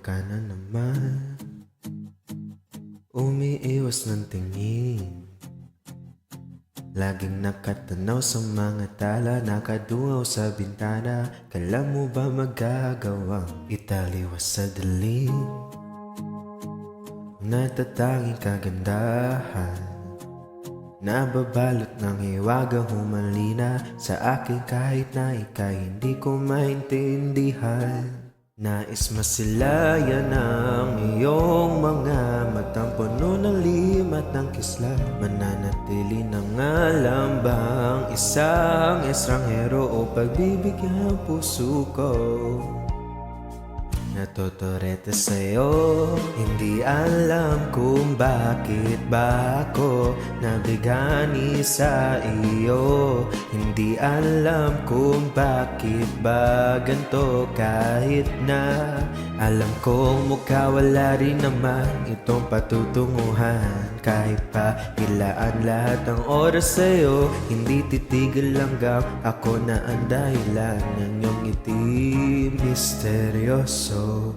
ka na naman, umiiwas ng tingin. Laging nakatanaw sa mga tala, nakadungaw sa bintana. Kala mo ba magagawang italiwas sa dilim? Natatanging kagandahan, nababalot ng hiwagang humalina sa akin kahit na ika'y hindi ko maintindihan. Nais masilayan ang iyong mga matang puno ng lim at ng kisla. Mananatili ng alam bang isang estranghero o pagbibigyan ang puso ko? Natutorete sa'yo, hindi alam kung bakit ba ako nabigani sa iyo. Hindi alam kung bakit ba ganito kahit na alam kong mukha wala rin naman itong patutunguhan. Kahit pa ilaan lahat ng oras sa'yo, hindi titigil hanggang ako na ang dahilan ng iyong ngiti misteryoso.